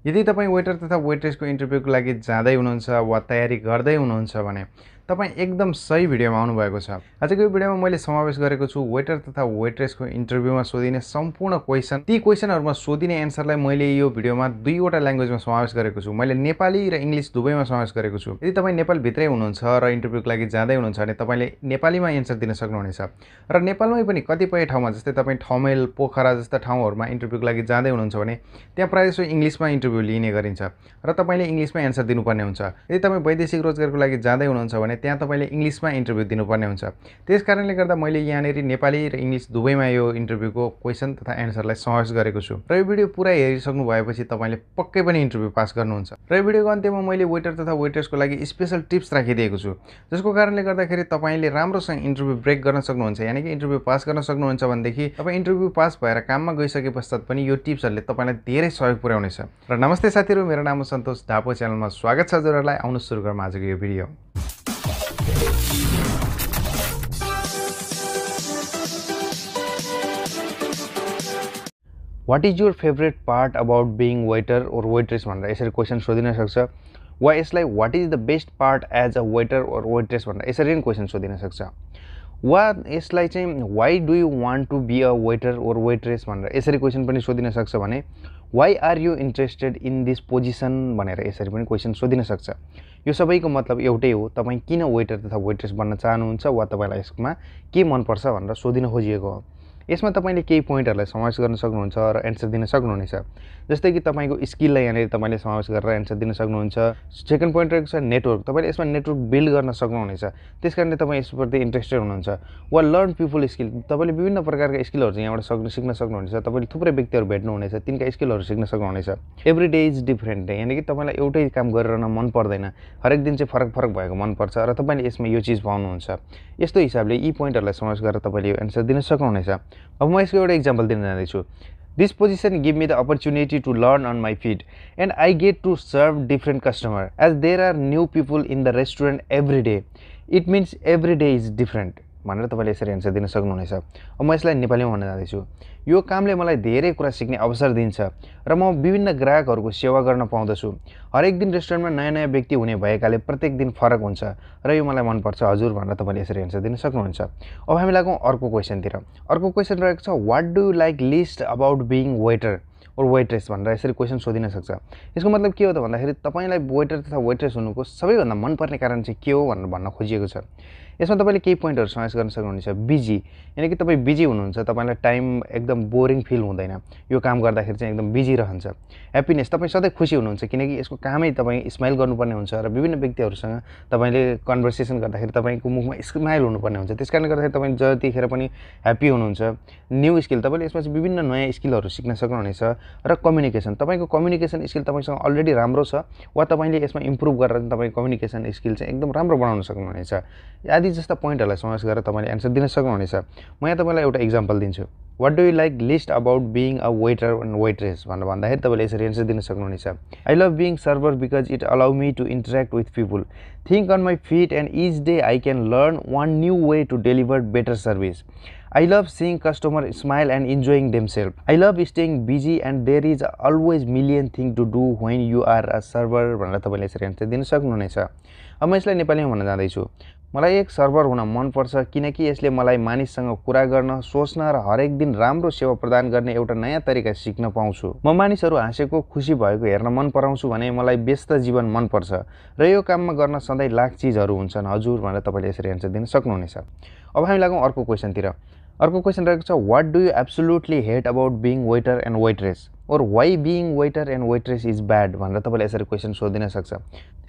यदि तपाईं वेटर तथा वेट्रेसको इन्टरभ्यूको लागि जाँदै हुनुहुन्छ वा तयारी गर्दै हुनुहुन्छ भने तपाईं एकदम सही भिडियोमा आउनुभएको छ। आजको यो भिडियोमा मैले समावेश गरेको छु वेटर तथा वेट्रेसको इन्टरभ्यूमा सोधिने सम्पूर्ण क्वेशन। ती क्वेशनहरुमा सोधिने एन्सरलाई मैले यो भिडियोमा दुईवटा ल्याङ्ग्वेजमा समावेश गरेको छु। मैले नेपाली र इंग्लिश दुवैमा समावेश गरेको छु। यदि तपाईं नेपाल भित्रै हुनुहुन्छ र इन्टरभ्यूको लागि जाँदै हुनुहुन्छ भने तपाईले नेपालीमा एन्सर दिन सक्नुहुनेछ र नेपालमै पनि कतिपय ठाउँमा जस्तै तपाईं ठमेल, पोखरा जस्ता ठाउँहरुमा इन्टरभ्यूको लागि जाँदै हुनुहुन्छ भने त्यहाँ प्रायजसो इंग्लिशमा इन्टरभ्यू लिने गरिन्छ र तपाईले इंग्लिशमा एन्सर दिनुपर्ने हुन्छ। यदि तपाईं वैदेशिक रोजगारको लागि जाँदै हुनुहुन्छ भने त्यहाँ तपाईले इंग्लिशमा इन्टरभ्यू दिनुपर्ने हुन्छ। त्यसकारणले गर्दा मैले यहाँनेरि नेपाली र इंग्लिश दुवैमा यो इन्टरभ्यूको क्वेशन तथा एन्सरलाई समावेश गरेको छु र यो भिडियो पुरा हेरिसक्नु भएपछि तपाईले पक्कै पनि इन्टरभ्यू पास गर्नुहुन्छ। र यो भिडियोको अन्त्यमा मैले वेटर तथा वेट्रेसको लागि स्पेशल टिप्स राखिदिएको छु जसको कारणले गर्दाखेरि तपाईले राम्रोसँग इन्टरभ्यू ब्रेक गर्न सक्नुहुन्छ, यानी कि इन्टरभ्यू पास गर्न सक्नुहुन्छ भनेदेखि तपाई इन्टरभ्यू पास भएर काममा गइसके पश्चात पनि यो टिप्सहरुले तपाईलाई धेरै सहयोग पुर्याउनेछ। र नमस्ते साथीहरु, मेरो नाम हो सन्तोष ढापो, च्यानलमा स्वागत छ हजुरहरुलाई। आउनु सुरु गरौँ आजको यो video. What is your favorite part about being waiter or waitress भनेर यसरी क्वेशन सोधिन सक्छ। वा यसलाई what is the best part as a waiter or waitress भनेर यसरी पनि क्वेशन सोधिन सक्छ। वा यसलाई चाहिँ why do you want to be a waiter or waitress भनेर यसरी क्वेशन पनि सोधिन सक्छ भने why are you interested in this position भनेर यसरी पनि क्वेशन सोधिन सक्छ। यो सबैको मतलब एउटै हो, तपाई किन वेटर तथा वेट्रेस बन्न चाहनुहुन्छ वा तपाईलाई यसमा के मन पर्छ भनेर सोधिन खोजिएको हो। यसमा तपाईले केही पोइन्टहरुलाई समावेश गर्न सक्नुहुन्छ र एन्सर दिन सक्नुहुनेछ। जस्तै कि तपाईको स्किललाई यहाँनेर तपाईले समावेश गरेर एन्सर दिन सक्नुहुन्छ। सेकेन्ड पोइन्ट रहेको छ नेटवर्क, तपाईले यसमा नेटवर्क बिल्ड गर्न सक्नुहुनेछ, त्यसकारणले तपाई यसप्रति इन्ट्रेस्टेड हुनुहुन्छ। वा लर्न पिपल स्किल, तपाईले विभिन्न प्रकारका स्किलहरु चाहिँ यहाँबाट सिक्न सक्नुहुनेछ। तपाईले थुप्रै व्यक्तिहरु भेट्नुहुनेछ, तिनका स्किलहरु सिक्न सक्नुहुनेछ। एभ्री डे इज डिफरेन्ट, यानी कि तपाईलाई एउटै काम गरिरहन मन पर्दैन, हरेक दिन चाहिँ फरक भएको मन पर्छ र तपाईले यसमा यो चीज पाउनुहुन्छ। यस्तो हिसाबले यी पोइन्टहरुलाई समावेश गरेर तपाईले यो एन्सर दिन सक्नुहुनेछ। अब म यसको एउटा एक्जाम्पल दिन जाँदैछु। This position give me the opportunity to learn on my feet and I get to serve different customer as there are new people in the restaurant every day. It means every day is different भनेर तपाईले यसरी answer दिन सक्नुहुनेछ। अब म यसलाई नेपालीमा भन्न जाँदैछु। यो कामले मलाई धेरै कुरा सिक्ने अवसर दिन्छ र म विभिन्न ग्राहकहरुको सेवा गर्न पाउँदछु। हरेक दिन रेस्टुरेन्टमा नयाँ व्यक्ति हुने भएकाले प्रत्येक दिन फरक हुन्छ र यो मलाई मन पर्छ हजुर भनेर तपाईले यसरी एन्सर दिन सक्नुहुन्छ। अब हामी लागौं अर्को क्वेशनतिर। अर्को क्वेशन रहेको छ what do you like list about being waiter और वेट्रेस भनेर यसरी क्वेशन सोधिन सक्छ। यसको मतलब के हो त भन्दाखेरि तपाईलाई वेटर तथा वेट्रेस हुनुको सबैभन्दा मन पर्ने कारण चाहिँ के हो भनेर भन्न खोजिएको छ। यसमा तपाईले केही पोइन्टहरु समावेश गर्न सक्नुहुनेछ। बिजी, यानी कि तपाई बिजी हुनुहुन्छ, तपाईलाई टाइम एकदम बोरिङ फिल हुँदैन, यो काम गर्दाखेरि चाहिँ एकदम बिजी रहन्छ। ह्याप्पीनेस, तपाई सधैं खुसी हुनुहुन्छ किनकि यसको कामै तपाई स्माइल गर्नुपर्ने हुन्छ र विभिन्न व्यक्तिहरुसँग तपाईले कन्भर्सेसन गर्दाखेरि तपाईको मुखमा स्माइल हुनुपर्ने हुन्छ, त्यसकारणले गर्दाखेरि तपाई जतिखेर पनि ह्याप्पी हुनुहुन्छ। न्यू स्किल, तपाईले यसमा चाहिँ विभिन्न नयाँ स्किलहरु सिक्न सक्नुहुनेछ र कम्युनिकेसन, तपाईको कम्युनिकेसन स्किल तपाईसँग अलरेडी राम्रो छ वा तपाईले यसमा इम्प्रुभ गरेर तपाईको कम्युनिकेसन स्किल चाहिँ एकदम राम्रो बनाउन सक्नुहुनेछ। आदि जस्ता पोइन्टहरुलाई समावेश गरेर तपाईले एन्सर दिन सक्नुहुनेछ। म यहाँ तपाईलाई एउटा एक्जाम्पल दिन्छु। What do you like least about being a waiter and waitress भनेर भन्दाखेरि तपाईले यसरी एन्सर दिन सक्नुहुनेछ। I love being server because it allow me to interact with people, think on my feet and each day I can learn one new way to deliver better service. I love seeing customers smile and enjoying themselves. I love staying busy and there is always million thing to do when you are a server भनेर तपाईले यसरी answer दिन सक्नुहुनेछ। अब म यसलाई नेपालीमा भन्न जाँदैछु। मलाई एक सर्भर हुन मन पर्छ किनकि यसले मलाई मानिससँग कुरा गर्न, सोच्न र हरेक दिन राम्रो सेवा प्रदान गर्ने एउटा नयाँ तरिका सिक्न पाउँछु। म मानिसहरु हाँसेको, खुसी भएको हेर्न मन पराउँछु भने मलाई व्यस्त जीवन मन पर्छ र यो काममा गर्न सधैँ लाख चीजहरु हुन्छन् हजुर भनेर तपाईले यसरी एन्सर दिन सक्नुहुनेछ। अब हामी लागौं अर्को क्वेशनतिर। अर्को क्वेशन रहेको छ what do you absolutely hate about being waiter and waitress or why being waiter and waitress is bad भनेर तपाईले यसरी क्वेशन सोधिन सक्छ।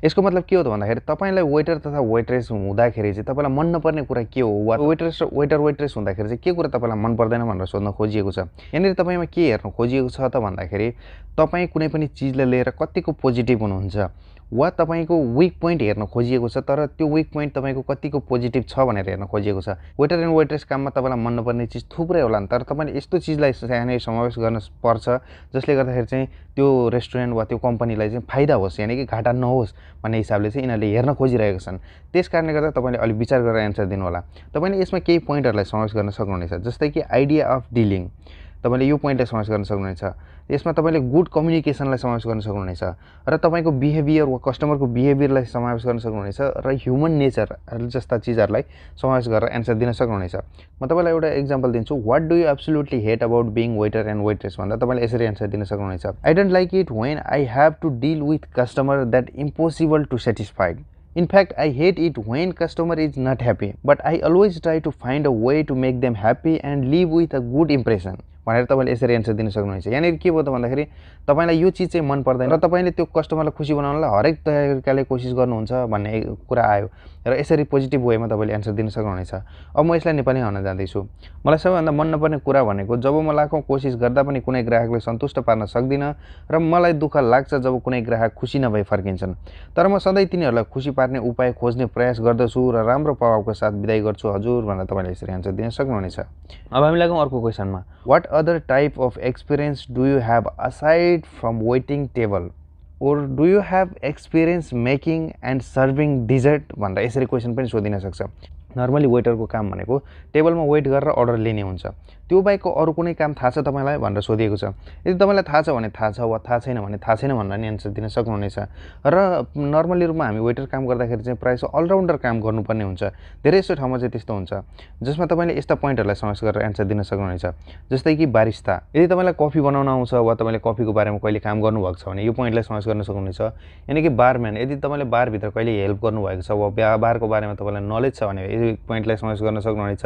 यसको मतलब के हो त भन्दाखेरि तपाईलाई वेटर तथा वेट्रेस हुँदाखेरि चाहिँ तपाईलाई मन नपर्ने कुरा के हो वा वेट्रेस हुँदाखेरि चाहिँ के कुरा तपाईलाई मन पर्दैन भनेर सोध्न खोजिएको छ। यहाँनेर तपाईमा के हेर्न खोजिएको छ त भन्दाखेरि तपाई कुनै पनि चीजलाई लिएर कतिको पोजिटिभ हुनुहुन्छ वा तपाईको वीक पोइन्ट हेर्न खोजिएको छ, तर त्यो वीक पोइन्ट तपाईको कतिको पोजिटिभ छ भनेर हेर्न खोजिएको छ। वेटर एन्ड वेट्रेस काममा तपाईलाई मन नपर्ने चीज थुप्रै होलान्, तर तपाईले यस्तो चीजलाई यहाँनेर समावेश गर्न पर्छ जसले गर्दाखेरि चाहिँ त्यो रेस्टुरेन्ट वा त्यो कम्पनीलाई चाहिँ फाइदा होस्, यानी कि घाटा नहोस् भन्ने हिसाबले चाहिँ यिनीहरुले हेर्न खोजिरहेका छन्। त्यसकारणले गर्दा तपाईले अलि विचार गरेर एन्सर दिनु होला। तपाईले यसमा केही पोइन्टहरुलाई समावेश गर्न सक्नुहुनेछ, जस्तै कि आइडिया अफ डिलिङ, तपाईले यो पोइन्टलाई समावेश गर्न सक्नुहुनेछ। यसमा तपाईले गुड कम्युनिकेसनलाई समावेश गर्न सक्नुहुनेछ र तपाईको बिहेभियर वा कस्टमरको बिहेभियरलाई समावेश गर्न सक्नुहुनेछ र ह्युमन नेचर जस्ता चीजहरुलाई समावेश गरेर एन्सर दिन सक्नुहुनेछ। म तपाईलाई एउटा एक्जाम्पल दिन्छु। What do you absolutely hate about being waiter and waitress भन्दा तपाईले यसरी एन्सर दिन सक्नुहुनेछ। I don't like it when I have to deal with customer that impossible to satisfy. In fact, I hate it when customer is not happy, but I always try to find a way to make them happy and leave with a good impression. भनेर तपाईले यसरी answer दिन सक्नुहुन्छ। यानी के भयो त भन्दाखेरि तपाईलाई यो चीज चाहिँ मन पर्दैन र तपाईले त्यो कस्टमरलाई खुसी बनाउनलाई हरेक तरिकाले कोसिस गर्नुहुन्छ भन्ने कुरा आयो र यसरी पोजिटिभ वेमा तपाईले एन्सर दिन सक्नुहुनेछ। अब म यसलाई नेपालीमा भन्न जाँदै छु। मलाई सबैभन्दा मन नपर्ने कुरा भनेको जब म लाखौं कोसिस गर्दा पनि कुनै ग्राहकलाई सन्तुष्ट पार्न सक्दिन र मलाई दुःख लाग्छ जब कुनै ग्राहक खुसी नभई फर्किन्छन्। तर म सधैँ तिनीहरूलाई खुसी पार्ने उपाय खोज्ने प्रयास गर्दछु र राम्रो प्रभावको साथ बिदाई गर्छु हजुर भनेर तपाईले यसरी एन्सर दिन सक्नुहुनेछ। अब हामी लागौं अर्को क्वेशनमा। What other type of experience do you have aside from waiting table? Or do you have experience making and serving dessert? भनेर यसरी क्वेशन पनि सोधिन सक्छ। नर्मली वेटरको काम भनेको टेबलमा वेट गरेर अर्डर लिने हुन्छ। त्यो बाहेकको अरु कुनै काम थाहा छ तपाईलाई भनेर सोधिएको छ। यदि तपाईलाई थाहा छ भने थाहा छ वा थाहा छैन भने थाहा छैन भनेर नि एन्सर दिन सक्नुहुनेछ। र नर्मली रुपमा हामी वेटर काम गर्दाखेरि चाहिँ प्रायः जसो अलराउन्डर काम गर्नुपर्ने हुन्छ। धेरै जसो ठाउँमा चाहिँ त्यस्तो हुन्छ जसमा तपाईले यस्ता पोइन्टहरुलाई समावेश गरेर एन्सर दिन सक्नुहुनेछ। जस्तै कि बारिस्ता। यदि तपाईलाई कफी बनाउन आउँछ वा तपाईले कफीको बारेमा कहिले काम गर्नुभएको छ भने यो पोइन्टलाई समावेश गर्न सक्नुहुनेछ। यानी कि बारम्यान। यदि तपाईले बार भित्र कहिले हेल्प गर्नुभएको छ वा बारको बारेमा तपाईलाई नलेज छ भने यो पोइन्टलाई समावेश गर्न सक्नुहुनेछ।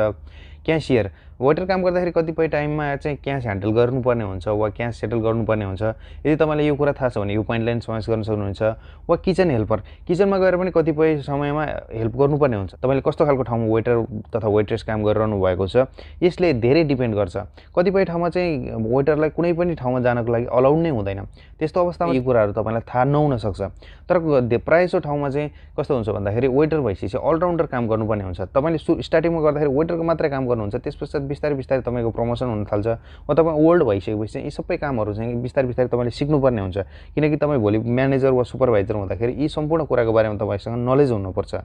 क्याशियर। वेटर काम गर्दाखेरि कतिपय टाइममा चाहिँ क्याश ह्यान्डल गर्नुपर्ने हुन्छ वा क्याश सेटल गर्नुपर्ने हुन्छ। यदि तपाईलाई यो कुरा थाहा छ भने यो पोइन्टलाई समावेश गर्न सक्नुहुनेछ। वा किचन हेल्पर। किचनमा गएर पनि कतिपय समयमा हेल्प गर्नुपर्ने हुन्छ। तपाईले कस्तो खालको ठाउँमा वेटर तथा वेट्रेस काम गरिरहनु भएको छ यसले धेरै डिपेन्ड गर्छ। कतिपय ठाउँमा चाहिँ वेटरलाई कुनै पनि ठाउँमा जानको लागि अलाउड नै हुँदैन। त्यस्तो अवस्थामा यो कुराहरु तपाईलाई थाहा नहुन सक्छ। तर प्रायजसो ठाउँमा चाहिँ कस्तो हुन्छ भन्दाखेरि वेटर भइसकेपछि अलराउन्डर काम गर्नुपर्ने हुन्छ। तपाईले स्टार्टिङमा गर्दाखेरि वेटरको मात्रै काम गर्नुहुन्छ। त्यसपछि बिस्तारै बिस्तारै तपाईको प्रमोसन हुन थाल्छ वा तपाई ओल्ड भइसकेपछि चाहिँ यी सबै कामहरु चाहिँ बिस्तारै बिस्तारै तपाईले सिक्नुपर्ने हुन्छ। किनकि तपाई भोलि म्यानेजर वा सुपरभाइजर हुँदाखेरि यी सम्पूर्ण कुराको बारेमा तपाईसँग नलेज हुनुपर्छ।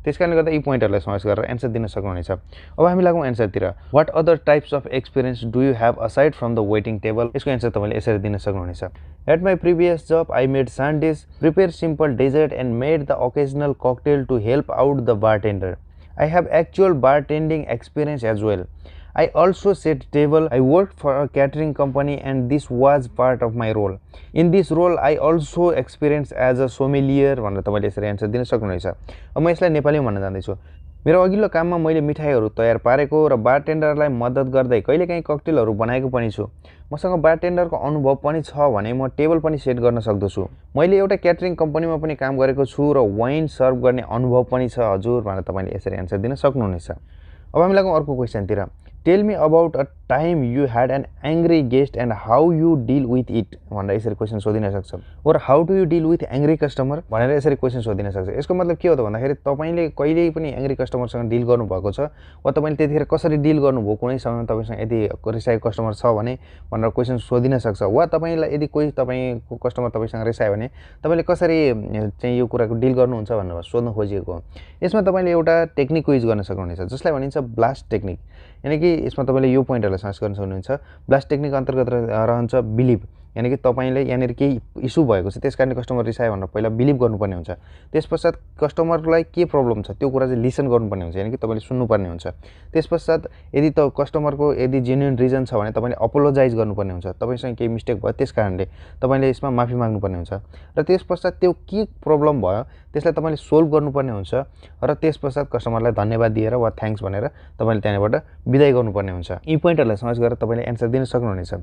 त्यसकारणले गर्दा यी पोइन्टहरुलाई समावेश गरेर एन्सर दिन सक्नुहुनेछ। अब हामी लागौं एन्सरतिर। What other types of experience do you have aside from the waiting table? यसको एन्सर तपाईले यसरी दिन सक्नुहुनेछ। At my previous job I made sundays, prepare simple dessert and made the occasional cocktail to help out the bartender. I have actual bartending experience as well. I also set table. I worked for a catering company and this was part of my role. In this role, I also experienced as a sommelier भनेर तपाईले यसरी answer दिन सक्नुहुनेछ। अब म यसलाई नेपालीमा भन्न जाँदैछु। मेरो अघिल्लो काममा मैले मिठाईहरु तयार पारेको र बारटेन्डरलाई मद्दत गर्दै कहिलेकाहीँ ककटेलहरु बनाएको पनि छु। मसँग बारटेन्डरको अनुभव पनि छ भने म टेबल पनि सेट गर्न सक्दछु। मैले एउटा क्याटरिङ कम्पनीमा पनि काम गरेको छु र वाइन सर्भ गर्ने अनुभव पनि छ हजुर भनेर तपाईले यसरी एन्सर दिन सक्नुहुनेछ। अब हामी लागौं अर्को क्वेशनतिर। Tell me about a time you had an angry guest and how you deal with it भनेर यसरी क्वेशन सोधिन सक्छ। और how do you deal with angry customer भनेर यसरी क्वेशन सोधिन सक्छ। यसको मतलब के हो त भन्दाखेरि तपाईले कहिल्यै पनि एङ्ग्री कस्टमरसँग डिल गर्नु भएको छ वा तपाईले त्यतिखेर कसरी डिल गर्नुभयो कुनै समयमा तपाईसँग यदि रिसाएको कस्टमर छ भने भनेर क्वेशन सोधिन सक्छ। वा तपाईलाई यदि कोही तपाईको कस्टमर तपाईसँग रिसायो भने तपाईले कसरी चाहिँ यो कुराको डिल गर्नुहुन्छ भनेर सोध्न खोजिएको हो। यसमा तपाईले एउटा टेक्निक युज गर्न सक्नुहुनेछ जसलाई भनिन्छ ब्लास्ट टेक्निक। यानी कि यसमा तपाईले यो पोइन्टहरुलाई समावेश गर्न सक्नुहुन्छ। ब्लास्ट टेक्निक अन्तर्गत रहन्छ बिलिभ। यानी कि तपाईले यहाँनेर केही इशु भएको छ त्यसकारण कस्टमर रिसायो भनेर पहिला बिलिभ गर्नुपर्ने हुन्छ। त्यसपश्चात कस्टमरलाई के प्रब्लम छ त्यो कुरा चाहिँ लिसन गर्नुपर्ने हुन्छ। यानी कि तपाईले सुन्नुपर्ने हुन्छ। त्यसपश्चात यदि त कस्टमरको यदि जेन्युइन रिजन छ भने तपाईले अपोलोजाइज गर्नुपर्ने हुन्छ। तपाईसँग केही मिस्टेक भयो त्यसकारणले तपाईले यसमा माफी माग्नुपर्ने हुन्छ र त्यसपश्चात त्यो के प्रब्लम भयो त्यसलाई तपाईले सोल्भ गर्नुपर्ने हुन्छ र त्यसपश्चात कस्टमरलाई धन्यवाद दिएर वा थ्यांक्स भनेर तपाईले त्यहाँबाट बिदाई गर्नुपर्ने हुन्छ। यी पोइन्टहरुलाई समावेश गरेर तपाईले एन्सर दिन सक्नुहुनेछ।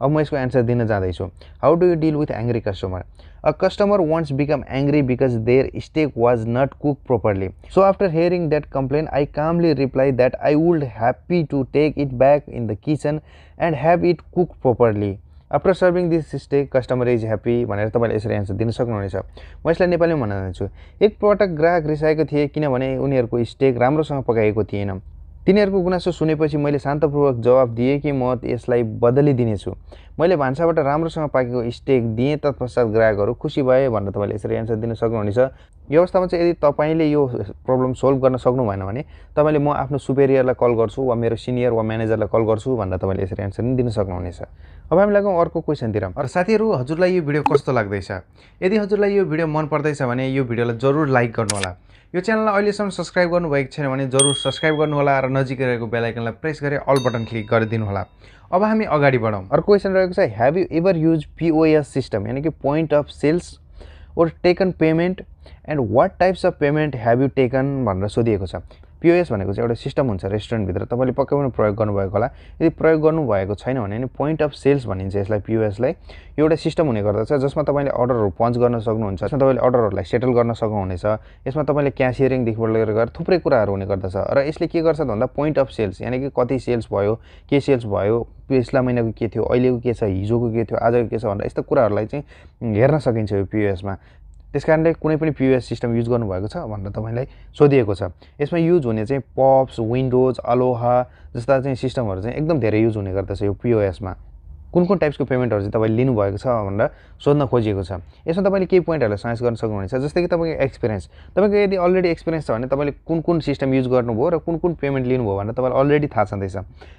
अब म यसको एन्सर दिन जाँदैछु। How do you deal with angry customer? A customer once became angry because their steak was not cooked properly. So after hearing that complaint, I calmly replied that I would happy to take it back in the kitchen and have it cooked properly. After serving this steak, customer is happy भनेर तपाईले यसरी answer दिन सक्नुहुनेछ। म यसलाई नेपालीमा भन्न चाहन्छु। एक पटक ग्राहक रिसाएको थिए किनभने उनीहरुको स्टेक राम्रोसँग पकाएको थिएन। तिनीहरुको गुनासो सुनेपछि मैले शान्तपूर्वक जवाफ दिए कि म यसलाई बदलिदिनेछु। मैले भान्साबाट राम्रोसँग पाकेको स्टेक दिएँ, तत्पश्चात ग्राहकहरू खुसी भए भनेर तपाईँले यसरी एन्सर दिन सक्नुहुनेछ। यो अवस्थामा चाहिँ यदि तपाईँले यो प्रब्लम सोल्भ गर्न सक्नु भएन भने तपाईँले म आफ्नो सुपेरियरलाई कल गर्छु वा मेरो सिनियर वा म्यानेजरलाई कल गर्छु भनेर तपाईँले यसरी एन्सर पनि दिन सक्नुहुनेछ। अब हामी लागौँ अर्को क्वेसनतिर। र साथीहरू, हजुरलाई यो भिडियो कस्तो लाग्दैछ? यदि हजुरलाई यो भिडियो मन पर्दैछ भने यो भिडियोलाई जरुर लाइक गर्नुहोला। यो च्यानललाई अहिलेसम्म सब्स्क्राइब गर्नुभएको छैन भने जरुर सब्स्क्राइब गर्नुहोला र नजिकै रहेको बेल आइकनलाई प्रेस गरी अल बटन क्लिक गरिदिनु होला। अब हामी अगाडि बढौँ। अर्को क्वेसन रहेको छ, have you ever use POS system यानी कि point of sales or taken payment and what types of payment have you taken भनेर सोधिएको छ। POS भनेको चाहिँ एउटा सिस्टम हुन्छ रेस्टुरेन्टभित्र, तपाईँले पक्कै पनि प्रयोग गर्नुभएको होला। यदि प्रयोग गर्नुभएको छैन भने पोइन्ट अफ सेल्स भनिन्छ यसलाई, POS-लाई। यो एउटा सिस्टम हुने गर्दछ जसमा तपाईँले अर्डरहरू पञ्च गर्न सक्नुहुन्छ, यसमा तपाईँले अर्डरहरूलाई सेटल गर्न सक्नुहुनेछ, यसमा तपाईँले क्यासियरिङदेखिबाट लिएर गएर थुप्रै कुराहरू हुने गर्दछ। र यसले के गर्छ भन्दा पोइन्ट अफ सेल्स यानी कि कति सेल्स भयो, के सेल्स भयो, पिछला महिनाको के थियो, अहिलेको के छ, हिजोको के थियो, आजको के छ भनेर यस्तो कुराहरूलाई चाहिँ हेर्न सकिन्छ यो POS-मा। त्यस कारणले कुनै पनि POS सिस्टम युज गर्नुभएको छ भनेर तपाईँलाई सोधिएको छ। यसमा युज हुने चाहिँ पप्स, विन्डोज, अलोहा जस्ता चाहिँ सिस्टमहरू चाहिँ एकदम धेरै युज हुने गर्दछ यो POS-मा। कुन कुन टाइप्सको पेमेन्टहरू चाहिँ तपाईँले लिनुभएको छ भनेर सोध्न खोजिएको छ। यसमा तपाईँले केही पोइन्टहरूलाई साइज गर्न सक्नुहुनेछ, जस्तै कि तपाईँको एक्सपिरियन्स। तपाईँको यदि अलरेडी एक्सपिरियन्स छ भने तपाईँले कुन कुन सिस्टम युज गर्नुभयो र कुन कुन पेमेन्ट लिनुभयो भनेर तपाईँलाई अलरेडी थाहा छँदैछ।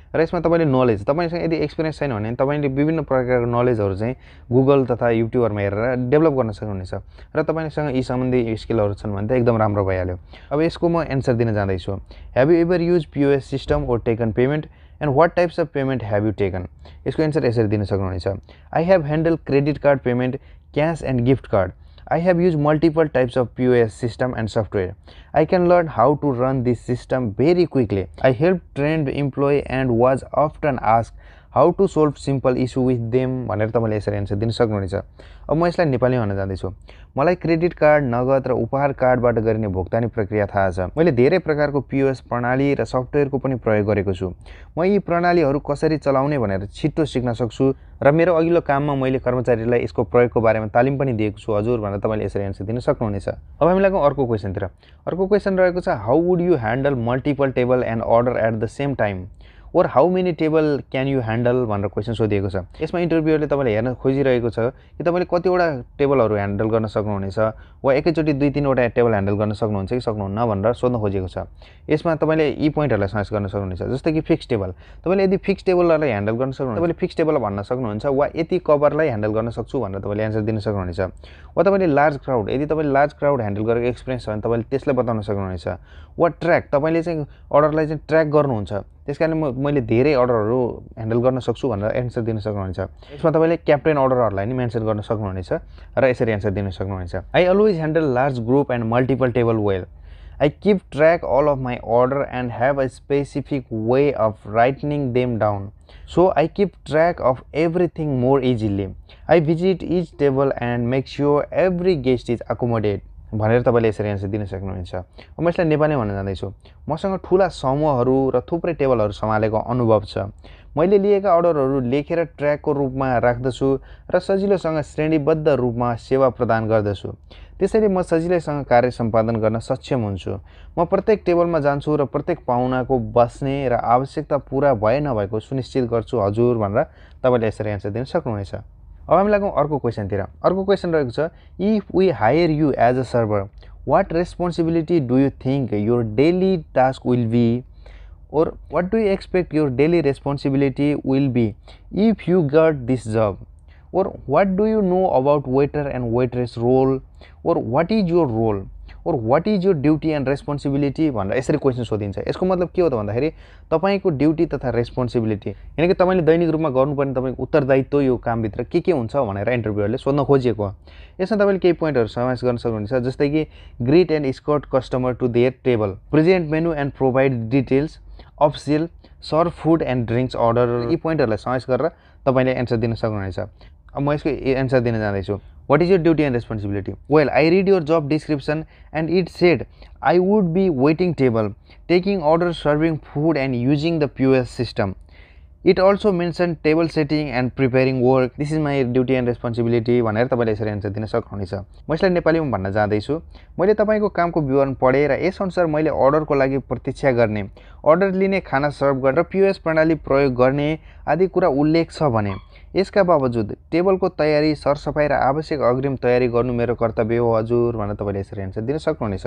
र यसमा तपाईँले नलेज, तपाईँसँग यदि एक्सपिरियन्स छैन भने तपाईँले विभिन्न प्रकारको नलेजहरू चाहिँ गुगल तथा युट्युबहरूमा हेरेर डेभलप गर्न सक्नुहुनेछ। र तपाईँसँग यी सम्बन्धी स्किलहरू छन् भने त एकदम राम्रो भइहाल्यो। अब यसको म एन्सर दिन जाँदैछु। Have you ever use POS system or taken payment and what types of payment have you taken? यसको एन्सर यसरी दिन सक्नुहुनेछ। I have handle credit card payment, cash and gift card. I have used multiple types of POS system and software. I can learn how to run this system very quickly. I helped trained employee and was often asked how to solve simple issue with them भनेर तपाईँले यसरी answer दिन सक्नुहुनेछ। अब म यसलाई नेपालीमा भन्न जाँदैछु। मलाई क्रेडिट कार्ड, नगद र उपहार कार्डबाट गरिने भुक्तानी प्रक्रिया थाहा छ। मैले धेरै प्रकारको POS प्रणाली र सफ्टवेयरको पनि प्रयोग गरेको छु। म यी प्रणालीहरू कसरी चलाउने भनेर छिट्टो सिक्न सक्छु र मेरो अघिल्लो काममा मैले कर्मचारीलाई यसको प्रयोगको बारेमा तालिम पनि दिएको छु हजुर भनेर तपाईँले यसरी एन्सर दिन सक्नुहुनेछ। अब हामी लागौँ अर्को क्वेसनतिर। अर्को क्वेसन रहेको छ, how would you handle multiple table and order at the same time or how many table can you handle भनेर क्वेसन सोधिएको छ। यसमा इन्टरभ्युअरले तपाईँले हेर्न खोजिरहेको छ कि तपाईँले कतिवटा टेबलहरू ह्यान्डल गर्न सक्नुहुनेछ वा एकैचोटि 2-3वटा टेबल ह्यान्डल गर्न सक्नुहुन्छ कि सक्नुहुन्न भनेर सोध्न खोजेको छ। यसमा तपाईँले यी पोइन्टहरूलाई साइज गर्न सक्नुहुनेछ, जस्तै कि फिक्स टेबल। तपाईँले यदि फिक्स टेबललाई ह्यान्डल गर्न सक्नुहुन्छ तपाईँले फिक्स टेबल भन्न सक्नुहुन्छ, वा यति कभरलाई ह्यान्डल गर्न सक्छु भनेर तपाईँले एन्सर दिन सक्नुहुनेछ। वा तपाईँले लार्ज क्राउड, यदि तपाईँले लार्ज क्राउड ह्यान्डल गरेको एक्सपिरियन्स छ भने तपाईँले त्यसलाई बताउन सक्नुहुनेछ। वा ट्र्याक, तपाईँले चाहिँ अर्डरलाई चाहिँ ट्र्याक गर्नुहुन्छ, त्यस कारण मैले धेरै अर्डरहरू ह्यान्डल गर्न सक्छु भनेर एन्सर दिन सक्नुहुनेछ। यसमा तपाईँले क्याप्टेन अर्डरहरूलाई नि मेन्सन गर्न सक्नुहुनेछ र यसरी एन्सर दिन सक्नुहुनेछ। I always handle large group and multiple table well. I keep track all of my order and have a specific way of writing them down. So I keep track of everything more easily. I visit each table and make sure every guest is accommodated. भनेर तपाईँले यसरी answer दिन सक्नुहुन्छ। अब म यसलाई नेपालीमा भन्न जाँदैछु। मसँग ठुला समूहहरू र थुप्रै टेबलहरू सम्हालेको अनुभव छ। मैले लिएका अर्डरहरू लेखेर ट्र्याकको रूपमा राख्दछु र सजिलोसँग श्रेणीबद्ध रूपमा सेवा प्रदान गर्दछु। त्यसैले म सजिलैसँग कार्य सम्पादन गर्न सक्षम हुन्छु। म प्रत्येक टेबलमा जान्छु र प्रत्येक पाहुनाको बस्ने र आवश्यकता पुरा भए नभएको सुनिश्चित गर्छु हजुर भनेर तपाईँले यसरी एन्सर दिन सक्नुहुनेछ। अब हामी लागौँ अर्को क्वेसनतिर। अर्को क्वेसन रहेको छ, if we hire you as a server, what responsibility do you think your daily task will be or what do you expect your daily responsibility will be if you got this job, or what do you know about waiter and waitress role, or what is your role, or what is your duty and responsibility भनेर यसरी question सोधिन्छ। यसको मतलब के हो त भन्दाखेरि तपाईको duty तथा रेस्पोन्सिबिलिटी यानी कि तपाईले दैनिक रूपमा गर्नुपर्ने तपाईको उत्तरदायित्व यो कामभित्र के हुन्छ भनेर इन्टरभ्युअरले सोध्न खोजिएको हो। यसमा तपाईले केही पोइन्टहरु समावेश गर्न सक्नुहुन्छ, जस्तै कि greet and escort customer to their table, present menu and provide details, upsell, serve food and drinks order. यी पोइन्टहरुलाई समावेश गरेर तपाईले एन्सर दिन सक्नुहुनेछ। अब म यसको एन्सर दिन जाँदैछु। What is your duty and responsibility? Well, I read your job description and it said I would be waiting table, taking orders, serving food and using the POS system. It also mentioned table setting and preparing work. This is my duty and responsibility भनेर तपाईले यसरी answer दिन सक्नुहुनेछ। म यसलाई नेपालीमा भन्न जाँदैछु। मैले तपाईको कामको विवरण पढे र यस अनुसार मैले अर्डरको लागि प्रतीक्षा गर्ने, अर्डर लिने, खाना सर्भ गरेर POS प्रणाली प्रयोग गर्ने आदि कुरा उल्लेख छ भने यसका बावजुद टेबलको तयारी, सरसफाई र आवश्यक अग्रिम तयारी गर्नु मेरो कर्तव्य हो हजुर भनेर तपाईँले यसरी एन्सर दिन सक्नुहुनेछ।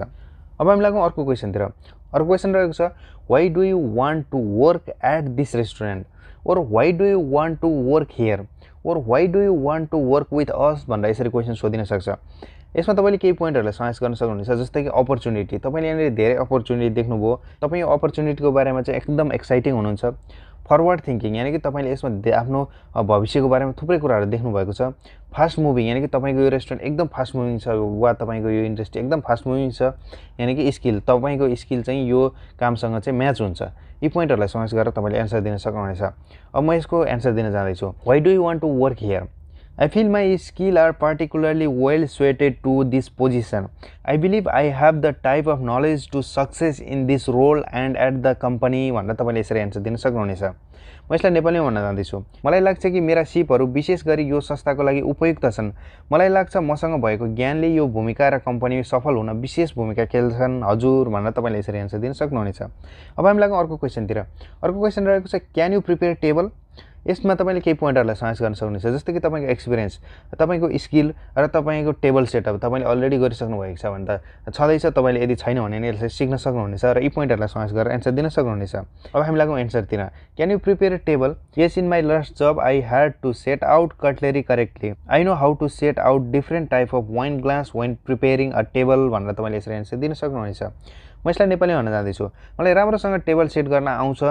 अब हामी लागौँ अर्को क्वेसनतिर। अर्को क्वेसन रहेको छ, why do you want to work at this restaurant, or why do you want to work here, or why do you want to work with us भनेर यसरी क्वेसन सोधिन सक्छ। यसमा तपाईँले केही पोइन्टहरूलाई समावेश गर्न सक्नुहुनेछ, जस्तै कि अपर्च्युनिटी। तपाईँले यहाँनिर धेरै अपर्च्युनिटी देख्नुभयो, तपाईँ यो अपर्च्युनिटीको बारेमा चाहिँ एकदम एक्साइटिङ हुनुहुन्छ। फरवर्ड थिङ्किङ यानि कि तपाईँले यसमा आफ्नो भविष्यको बारेमा थुप्रै कुराहरू देख्नुभएको छ। फास्ट मुभिङ यानि कि तपाईँको यो रेस्टुरेन्ट एकदम फास्ट मुभिङ छ, वा तपाईँको यो इन्डस्ट्री एकदम फास्ट मुभिङ छ, यानि कि स्किल, तपाईँको स्किल चाहिँ यो कामसँग चाहिँ म्याच हुन्छ। यी पोइन्टहरूलाई समावेश गरेर तपाईँले एन्सर दिन सक्नुहुनेछ। अब म यसको एन्सर दिन जाँदैछु। Why do you want to work here? I feel my skills are particularly well suited to this position. I believe I have the type of knowledge to success in this role and at the company भनेर तपाईँले यसरी answer दिन सक्नुहुनेछ। म यसलाई नेपालीमा भन्न जाँदैछु। मलाई लाग्छ कि मेरा सिपहरू विशेष गरी यो संस्थाको लागि उपयुक्त छन्। मलाई लाग्छ मसँग भएको ज्ञानले यो भूमिका र कम्पनी सफल हुन विशेष भूमिका खेल्छन् हजुर भनेर तपाईँले यसरी एन्सर दिन सक्नुहुनेछ। अब हामी लागौँ अर्को क्वेसनतिर। अर्को क्वेसन रहेको छ, क्यान यु प्रिपेयर टेबल? यसमा तपाईँले केही पोइन्टहरूलाई समावेश गर्न सक्नुहुनेछ, जस्तै कि तपाईँको एक्सपिरियन्स, तपाईँको स्किल र तपाईँको टेबल सेटअप तपाईँले अलरेडी गरिसक्नु भएको छ भने त छँदैछ, तपाईँले यदि छैन भने यसलाई सिक्न सक्नुहुनेछ र यी पोइन्टहरूलाई समावेश गरेर एन्सर दिन सक्नुहुनेछ। अब हामी लागौँ एन्सरतिर। Can you prepare table? Yes, in my last job I had to set out cutlery correctly. I know how to set out different type of wine glass when preparing a table भनेर तपाईँले यसरी answer दिन सक्नुहुनेछ। म यसलाई नेपाली भन्न जाँदैछु। मलाई राम्रोसँग टेबल सेट गर्न आउँछ।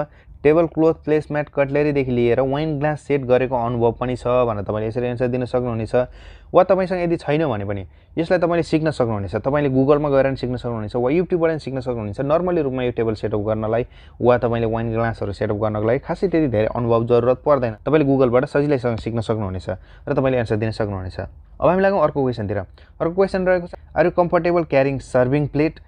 टेबल क्लोथ, प्लेसम्याट, कटलेरीदेखि लिएर वाइन ग्लास सेट गरेको अनुभव पनि छ भनेर तपाईँले यसरी एन्सर दिन सक्नुहुनेछ। वा तपाईँसँग यदि छैन भने पनि यसलाई तपाईँले सिक्न सक्नुहुनेछ। तपाईँले गुगलमा गएर पनि सिक्न सक्नुहुनेछ, वा युट्युबबाट पनि सिक्न सक्नुहुनेछ। नर्मली रूपमा यो टेबल सेटअप गर्नलाई वा तपाईँले वाइन ग्लासहरू सेटअप गर्नको लागि खासै त्यति धेरै अनुभव जरुरत पर्दैन। तपाईँले गुगलबाट सजिलैसँग सिक्न सक्नुहुनेछ र तपाईँले एन्सर दिन सक्नुहुनेछ। अब हामी लागौँ अर्को क्वेसनतिर। अर्को क्वेसन रहेको छ, are you comfortable carrying serving plate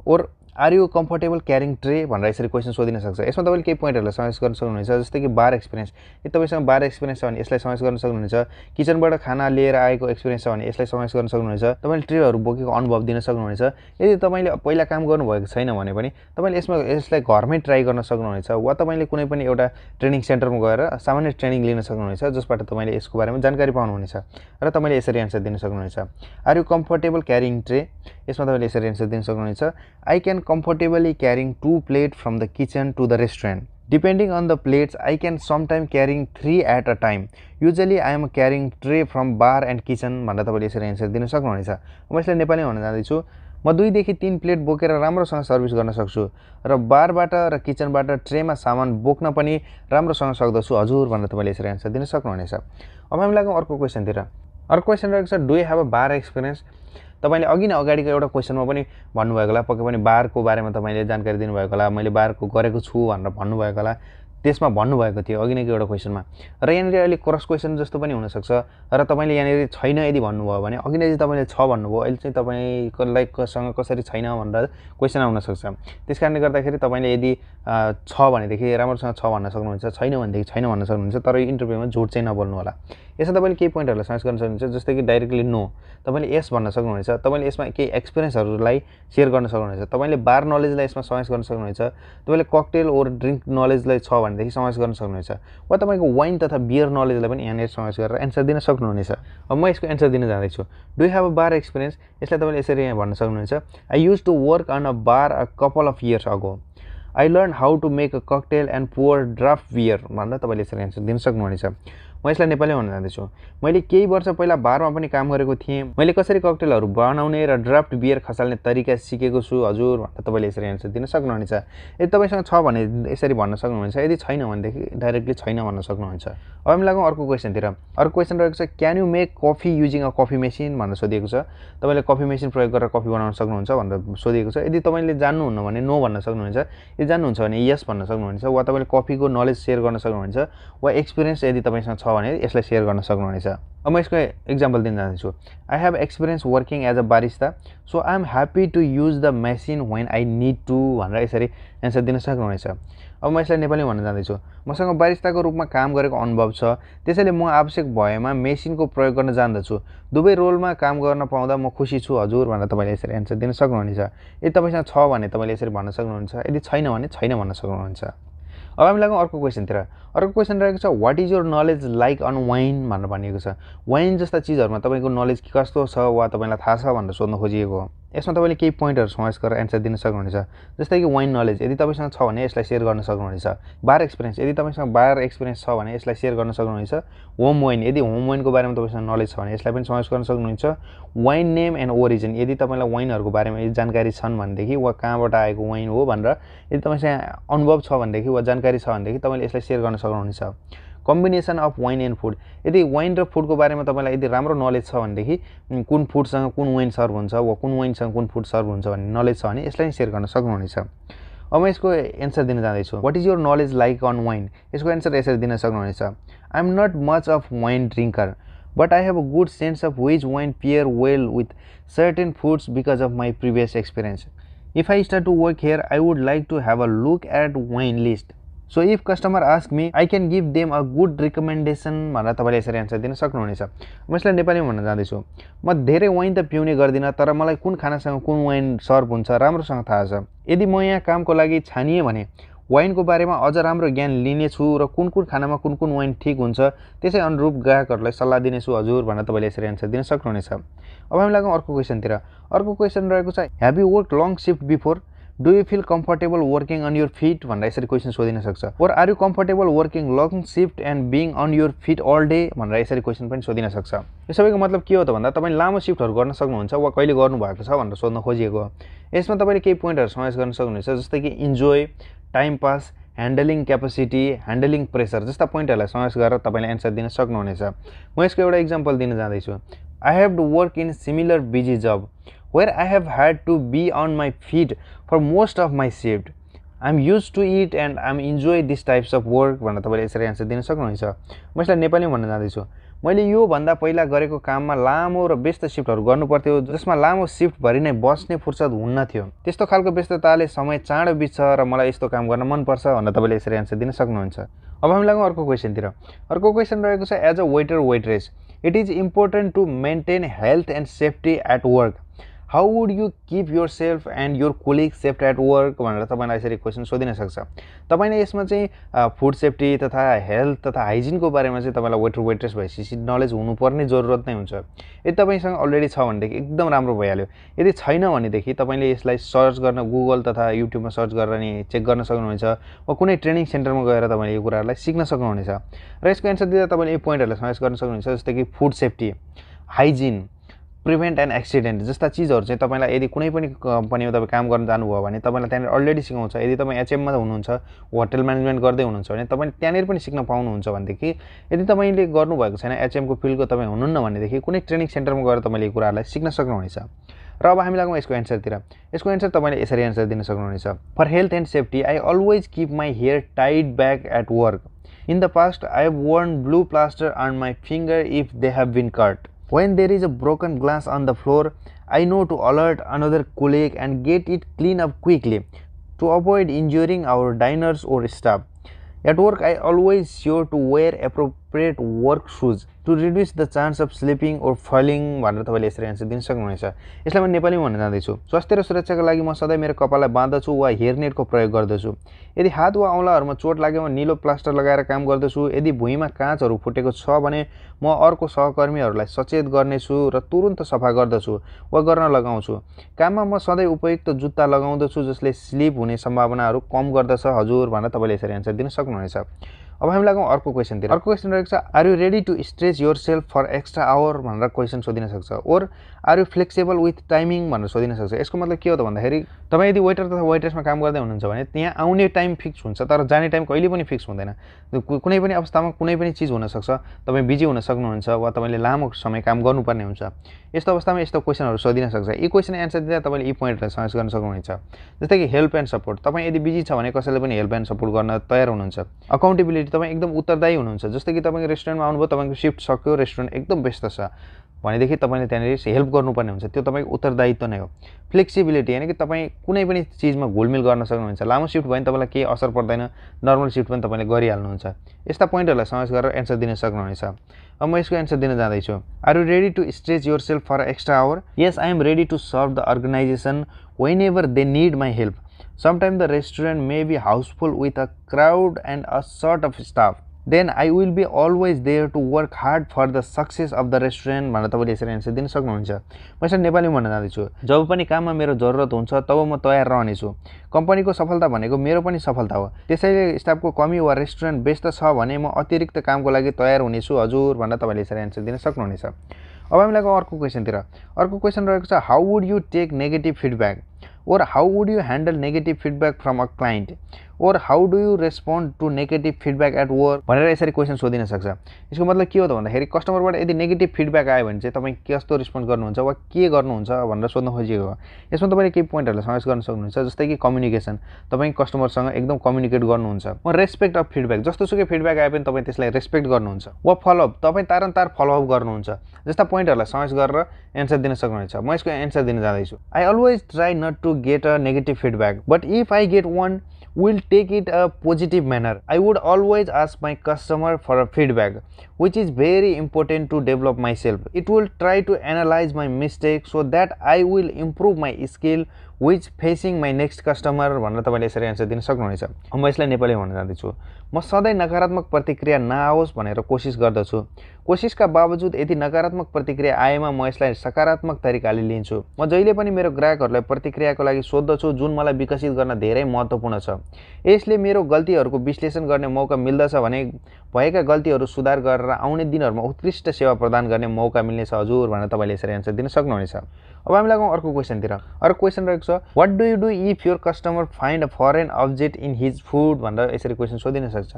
or are you comfortable carrying tray भनेर यसरी क्वेसन सोधिन सक्छ। यसमा तपाईँले केही पोइन्टहरूलाई समावेश गर्न सक्नुहुनेछ, जस्तै कि बार एक्सपिरियन्स। यदि तपाईँसँग बार एक्सपिरियन्स छ भने यसलाई समावेश गर्न सक्नुहुनेछ। किचनबाट खाना लिएर आएको एक्सपिरियन्स छ भने यसलाई समावेश गर्न सक्नुहुनेछ। तपाईँले ट्रेहरू बोकेको अनुभव दिन सक्नुहुनेछ। यदि तपाईँले पहिला काम गर्नुभएको छैन भने पनि तपाईँले यसलाई घरमै ट्राई गर्न सक्नुहुनेछ, वा तपाईँले कुनै पनि एउटा ट्रेनिङ सेन्टरमा गएर सामान्य ट्रेनिङ लिन सक्नुहुनेछ, जसबाट तपाईँले यसको बारेमा जानकारी पाउनुहुनेछ र तपाईँले यसरी एन्सर दिन सक्नुहुनेछ। Are you comfortable carrying tray? यसमा तपाईँले यसरी एन्सर दिन सक्नुहुनेछ। I can comfortably carrying 2 plates from the kitchen to the restaurant. Depending on the plates, I can sometimes carrying 3 at a time. Usually I am carrying tray from bar and kitchen भनेर तपाईँले यसरी answer दिन सक्नुहुनेछ। म यसलाई नेपालीमा भन्न जाँदैछु। म 2 देखि 3 प्लेट बोकेर राम्रोसँग सर्भिस गर्न सक्छु र बारबाट र किचनबाट ट्रेमा सामान बोक्न पनि राम्रोसँग सक्दछु हजुर भनेर तपाईँले यसरी एन्सर दिन सक्नुहुनेछ। अब हामी लागौँ अर्को क्वेसनतिर। अर्को क्वेसन रहेको छ, do you have a bar experience? तपाईँले अघि नै अगाडिको एउटा क्वेसनमा पनि भन्नुभएको होला, पक्कै पनि बारको बारेमा तपाईँले जानकारी दिनुभएको होला, मैले बारको गरेको छु भनेर भन्नुभएको होला। त्यसमा भन्नुभएको थियो अघि नैको एउटा क्वेसनमा। र यहाँनिर अहिले क्रस क्वेसन जस्तो पनि हुनसक्छ र तपाईँले यहाँनिर छैन यदि भन्नुभयो भने अघि नै तपाईँले छ भन्नुभयो, अहिले चाहिँ तपाईँकोसँग कसरी छैन भनेर क्वेसन आउनसक्छ। त्यस कारणले गर्दाखेरि तपाईँले यदि छ भनेदेखि राम्रोसँग छ भन्न सक्नुहुन्छ, छैन भनेदेखि छैन भन्न सक्नुहुन्छ, तर यो इन्टरभ्यूमा झुट चाहिँ नबोल्नु होला। यसमा तपाईँले केही पोइन्टहरूलाई समावेश गर्न सक्नुहुन्छ, जस्तै कि डाइरेक्टली नो तपाईँले यस भन्न सक्नुहुनेछ। तपाईँले यसमा केही एक्सपिरियन्सहरूलाई सेयर गर्न सक्नुहुनेछ। तपाईँले बार नलेजलाई यसमा समावेश गर्न सक्नुहुनेछ। तपाईँले ककटेल ओर ड्रिङ्क नलेजलाई छ भनेदेखि समावेश गर्न सक्नुहुनेछ, वा तपाईँको वाइन तथा बियर नलेजलाई पनि यहाँनिर समावेश गरेर एन्सर दिन सक्नुहुनेछ। अब म यसको एन्सर दिन जाँदैछु। Do you have a bar experience? यसलाई तपाईँले यसरी यहाँ भन्न सक्नुहुनेछ, I use to work on a bar a couple of years ago. I learn how to make a cocktail and pour draught beer भनेर तपाईँले यसरी एन्सर दिन सक्नुहुनेछ। म यसलाई नेपालीमा भन्न जाँदैछु। मैले केही वर्ष पहिला बारमा पनि काम गरेको थिएँ। मैले कसरी ककटेलहरू बनाउने र ड्राफ्ट बियर खसाल्ने तरिका सिकेको छु हजुर भनेर तपाईँले यसरी एन्सर दिन सक्नुहुनेछ। यदि तपाईँसँग छ भने यसरी भन्न सक्नुहुन्छ, यदि छैन भनेदेखि डाइरेक्टली छैन भन्न सक्नुहुन्छ। अब हामी लागौँ अर्को क्वेसनतिर। अर्को क्वेसन रहेको छ, can you make coffee using a coffee machine भनेर सोधिएको छ। तपाईँले कफी मेसिन प्रयोग गरेर कफी बनाउन सक्नुहुन्छ भनेर सोधिएको छ। यदि तपाईँले जान्नुहुन्न भने नो भन्न सक्नुहुन्छ, यदि जान्नुहुन्छ भने यस भन्न सक्नुहुन्छ, वा तपाईँले कफीको नलेज सेयर गर्न सक्नुहुन्छ, वा एक्सपिरियन्स यदि तपाईँसँग छ भने यसलाई सेयर गर्न सक्नुहुनेछ। अब म यसको एक्जाम्पल दिन जाँदैछु। I have experience working as a barista, so I am happy to use the machine when I need to भनेर यसरी एन्सर दिन सक्नुहुनेछ। अब म यसलाई नेपालीमा भन्न जाँदैछु। मसँग बारिस्ताको रूपमा काम गरेको अनुभव छ, त्यसैले म आवश्यक भएमा मेसिनको प्रयोग गर्न जान्दछु। दुवै रोलमा काम गर्न पाउँदा म खुसी छु हजुर भनेर तपाईँले यसरी एन्सर दिन सक्नुहुनेछ। यदि तपाईँसँग छ भने तपाईँले यसरी भन्न सक्नुहुन्छ, यदि छैन भने छैन भन्न सक्नुहुन्छ। अब हामी लागौँ अर्को क्वेसनतिर। अर्को क्वेसन रहेको छ what is your knowledge like on wine भनेर भनिएको छ। वाइन जस्ता चिजहरुमा तपाईको नलेज कस्तो छ वा तपाईलाई थाहा छ भनेर सोध्न खोजिएको हो। यसमा तपाईले केही पोइन्टहरु समावेश गरेर एन्सर दिन सक्नुहुनेछ। जस्तै कि वाइन नलेज यदि तपाईसँग छ भने यसलाई शेयर गर्न सक्नुहुनेछ। बार एक्सपिरियन्स यदि तपाईसँग बार एक्सपिरियन्स छ भने यसलाई शेयर गर्न सक्नुहुनेछ। होम वाइन यदि होम वाइनको बारेमा तपाईसँग नलेज छ भने यसलाई पनि समावेश गर्न सक्नुहुन्छ। वाइन नेम एन्ड ओरिजिन यदि तपाईलाई वाइनहरुको बारेमा जानकारी छन् भनेदेखि वा कहाँबाट आएको वाइन हो भनेर यदि तपाईसँग अनुभव छ भनेदेखि वा जानकारी छ भनेदेखि तपाईले यसलाई शेयर गर्न सक्नुहुनेछ। Combination of wine and food यदि वाइन र फुडको बारेमा तपाईलाई यदि राम्रो नलेज छ भनेदेखि कुन फुडसँग कुन वाइन सर्भ हुन्छ वा कुन वाइनसँग कुन फुड सर्भ हुन्छ भन्ने नलेज छ भने यसलाई शेयर गर्न सक्नुहुनेछ। अब म यसको एन्सर दिन जाँदैछु। What is your knowledge like on wine यसको एन्सर यसरी दिन सक्नुहुनेछ। I am not much of wine drinker but I have a good sense of which wine pair well with certain foods because of my previous experience. If I start to work here, I would like to have a look at wine list. So if customer ask me, I can give them a good recommendation भनेर तपाईले यसरी answer दिन सक्नुहुनेछ। म यसलाई नेपालीमा भन्न जाँदैछु। म धेरै वाइन त पिउने गर्दिन तर मलाई कुन खानासँग कुन वाइन सर्भ हुन्छ राम्रोसँग थाहा छ। यदि म यहाँ कामको लागि छानिए भने वाइनको बारेमा अझ राम्रो ज्ञान लिनेछु र कुन खानामा कुन वाइन ठीक हुन्छ त्यसै अनुरूप ग्राहकहरुलाई सल्लाह दिनेछु हजुर भनेर तपाईले यसरी एन्सर दिन सक्नुहुनेछ। अब हामी लागौँ अर्को क्वेसनतिर। अर्को क्वेसन रहेको छ have you work long shift before do you feel comfortable working on your feet भनेर यसरी क्वेसन सोधिन सक्छ। Or are you comfortable working long shift and being on your feet all day भनेर यसरी क्वेसन पनि सोधिन सक्छ। यो सबैको मतलब के हो त भन्दा तपाईले लामो शिफ्टहरु गर्न सक्नुहुन्छ वा कहिले गर्नु भएको छ भनेर सोध्न खोजिएको हो। यसमा तपाईले केही पोइन्टहरु समावेश गर्न सक्नुहुनेछ जस्तै कि enjoy time pass handling capacity handling pressure जस्ता पोइन्टहरुलाई समावेश गरेर तपाईले एन्सर दिन सक्नुहुनेछ। म यसको एउटा एक्जाम्पल दिन जाँदैछु। I have to work in similar busy job where I have had to be on my feet for most of my shift. I'm used to it and I'm enjoy these types of work भनेर तपाईले यसरी answer दिन सक्नुहुन्छ। म यसलाई नेपालीमा भन्न जाँदैछु। मैले यो भन्दा पहिला गरेको काममा लामो र व्यस्त शिफ्टहरु गर्नु पर्थ्यो जसमा लामो शिफ्ट भरि नै बस्ने फुर्सद हुन्न थियो। त्यस्तो खालको व्यस्तताले समय चाँडो बित्छ र मलाई यस्तो काम गर्न मन पर्छ भनेर तपाईले यसरी एन्सर दिन सक्नुहुन्छ। अब हामी लागौँ अर्को क्वेसनतिर। अर्को क्वेसन रहेको छ as a waiter waitress it is important to maintain health and safety at work how would you keep yourself and your colleague safe at work भनेर तपाईलाई यसरी क्वेसन सोधिन सक्छ। तपाईले यसमा चाहिँ फुड सेफ्टी तथा हेल्थ तथा हाइजिनको बारेमा चाहिँ तपाईलाई वेटर वेट्रेस भएपछि नलेज हुनुपर्ने जरुरत नै हुन्छ। यदि तपाईसँग अलरेडी छ भनेदेखि एकदम राम्रो भइहाल्यो। यदि छैन भनेदेखि तपाईले यसलाई सर्च गर्न गुगल तथा युट्युबमा सर्च गरेर नि चेक गर्न सक्नुहुनेछ वा कुनै ट्रेनिङ सेन्टरमा गएर तपाईले यो कुराहरुलाई सिक्न सक्नुहुनेछ। र यसको एन्सर दिँदा तपाईले यो पोइन्टहरुलाई समावेश गर्न सक्नुहुनेछ जस्तै कि food safety hygiene prevent and accident जस्ता चीजहरु चाहिँ तपाईलाई यदि कुनै पनि कम्पनीमा तपाई काम गर्न जानुभयो भने तपाईलाई त्यहाँ अलरेडी सिकाउँछ। यदि तपाई एचएम मा हुनुहुन्छ होटल म्यानेजमेन्ट गर्दै हुनुहुन्छ भने तपाईले त्यहाँनेर पनि सिक्न पाउनुहुन्छ भनेदेखि यदि तपाईले गर्नु भएको छैन एचएम को फिल्डको तपाई हुनुहुन्न भनेदेखि कुनै ट्रेनिङ सेन्टरमा गएर तपाईले यो कुराहरुलाई सिक्न सक्नुहुनेछ। र अब हामी लागौँ यसको एन्सरतिर। यसको एन्सर तपाईले यसरी एन्सर दिन सक्नुहुनेछ। For health and safety I always keep my hair tied back at work in the past I have worn blue plaster on my finger if they have been cut When there is a broken glass on the floor, I know to alert another colleague and get it cleaned up quickly to avoid injuring our diners or staff. At work, I always sure to wear appropriate work shoes to reduce the chance of slipping or falling भनेर तपाईले यसरी answer दिन सक्नुहुनेछ। यसलाई म नेपालीमा भन्न जाँदैछु। स्वास्थ्य र सुरक्षाका लागि म सधैँ मेरो कपाललाई बाँध्दछु वा हेयरनेटको प्रयोग गर्दछु। यदि हात वा औँलाहरुमा चोट लागेमा निलो प्लास्टर लगाएर काम गर्दछु। यदि भुइँमा काँचहरु फुटेको छ भने म अर्को सहकर्मीहरुलाई सचेत गर्नेछु र तुरुन्त सफा गर्दछु वा गर्न लगाउँछु। काममा म सधैँ उपयुक्त जुत्ता लगाउँदछु जसले स्लिप हुने सम्भावनाहरु कम गर्दछ हजुर भनेर तपाईले यसरी एन्सर दिन सक्नुहुनेछ। अब हामी लागौँ अर्को क्वेसनतिर। अर्को क्वेसन रहेको छ are you ready to stretch yourself for extra hour भनेर क्वेसन सोधिन सक्छ। Or are you flexible with timing भनेर सोधिन सक्छ। यसको मतलब के हो त भन्दाखेरि तपाई यदि वेटर तथा वेट्रेसमा काम गर्दै हुनुहुन्छ भने त्यहाँ आउने टाइम फिक्स हुन्छ तर जाने टाइम कहिले पनि फिक्स हुँदैन। कुनै पनि अवस्थामा कुनै पनि चीज हुन सक्छ। तपाई बिजी हुन सक्नुहुन्छ वा तपाईले लामो समय काम गर्नुपर्ने हुन्छ। यस्तो अवस्थामा यस्तो क्वेसनहरु सोधिन सक्छ। यी क्वेसन एन्सर दिँदा तपाईले यी पोइन्टहरुलाई समावेश गर्न सक्नुहुनेछ। जस्तै कि हेल्प एन्ड सपोर्ट तपाई यदि बिजी छ भने कसैले पनि हेल्प एन्ड सपोर्ट गर्न तयार हुनुहुन्छ। अकाउन्टेबिलिटी तपाई एकदम उत्तरदायी हुनुहुन्छ। जस्तै कि तपाईको रेस्टुरेन्टमा आउनुभयो तपाईको शिफ्ट सक्यो रेस्टुरेन्ट एकदम व्यस्त छ भनेदेखि तपाईले त्यहाँनेर हेल्प गर्नुपर्ने हुन्छ। त्यो तपाईको उत्तरदायित्व नै हो। फ्लेक्सिबिलिटी यानी कि तपाई कुनै पनि चीजमा घुलमिल गर्न सक्नुहुन्छ। लामो शिफ्ट भयो भने तपाईलाई केही असर पर्दैन नर्मल शिफ्ट पनि तपाईले गरिहाल्नुहुन्छ। यस्ता पोइन्टहरुलाई समावेश गरेर एन्सर दिन सक्नुहुनेछ। अब म यसको एन्सर दिन जाँदैछु। Are you ready to stretch yourself for extra hour? Yes I am ready to serve the organisation whenever they need my help. Sometimes the restaurant may be houseful with a crowd and a sort of staff. Then I will be always there to work hard for the success of the restaurant भनेर तपाईले यसरी answer दिन सक्नुहुन्छ। म यसलाई नेपालीमा भन्न जाँदैछु। जब पनि काममा मेरो जरुरत हुन्छ तब म तयार रहनेछु। कम्पनीको सफलता भनेको मेरो पनि सफलता हो। त्यसैले स्टाफको कमी वा रेस्टुरेन्ट व्यस्त छ भने म अतिरिक्त कामको लागि तयार हुनेछु हजुर भनेर तपाईले यसरी एन्सर दिन सक्नुहुनेछ। अब हामी लागौँ अर्को क्वेशनतिर। अर्को क्वेशन रहेको छ how would you take negative feedback or how would you handle negative feedback from a client or how do you respond to negative feedback at work भनेर यसरी क्वेशन सोधिन सक्छ। यसको मतलब के हो त भन्दाखेरि कस्टमरबाट यदि नेगेटिभ फिडब्याक आयो भने चाहिँ तपाईं कस्तो रिस्पोन्ड गर्नुहुन्छ वा के गर्नुहुन्छ भनेर सोध्न खोजिएको हो। यसमा तपाईले केही पोइन्टहरुलाई समावेश गर्न सक्नुहुन्छ जस्तै कि कम्युनिकेसन तपाई कस्टमरसँग एकदम कम्युनिकेट गर्नुहुन्छ वा रेस्पेक्ट अफ फिडब्याक जस्तोसुकै फिडब्याक आए पनि तपाई त्यसलाई रेस्पेक्ट गर्नुहुन्छ वा फलोअप तपाई तारन्तार फलोअप गर्नुहुन्छ जस्ता पोइन्टहरुलाई समावेश गरेर एन्सर दिन सक्नुहुन्छ। म यसको एन्सर दिन जाँदैछु। I always try not to get a negative feedback but if I get one will take it a positive manner. I would always ask my customer for a feedback which is very important to develop myself. It will try to analyze my mistakes so that I will improve my skill which facing my next customer भनेर तपाईले यसरी answer दिन सक्नुहुनेछ। म यसलाई नेपालीमा भन्न जाँदैछु। म सधैँ नकारात्मक प्रतिक्रिया नआओस् भनेर कोशिश गर्दछु। कोशिशका बावजुद यदि नकारात्मक प्रतिक्रिया आएमा म यसलाई सकारात्मक तरिकाले लिन्छु। म जहिले पनि मेरो ग्राहकहरूलाई प्रतिक्रियाको लागि सोध्दछु जुन मलाई विकसित गर्न धेरै महत्त्वपूर्ण छ। यसले मेरो गल्तीहरूको विश्लेषण गर्ने मौका मिल्दछ भने भएका गल्तीहरू सुधार गरेर आउने दिनहरुमा उत्कृष्ट सेवा प्रदान गर्ने मौका मिल्नेछ हजुर भनेर तपाईले यसरी एन्सर दिन सक्नुहुनेछ। अब हामी लागौँ अर्को क्वेशनतिर। अर्को क्वेशन रहेको छ what do you do if your customer find a foreign object in his food भनेर यसरी क्वेशन सोधिन सक्छ।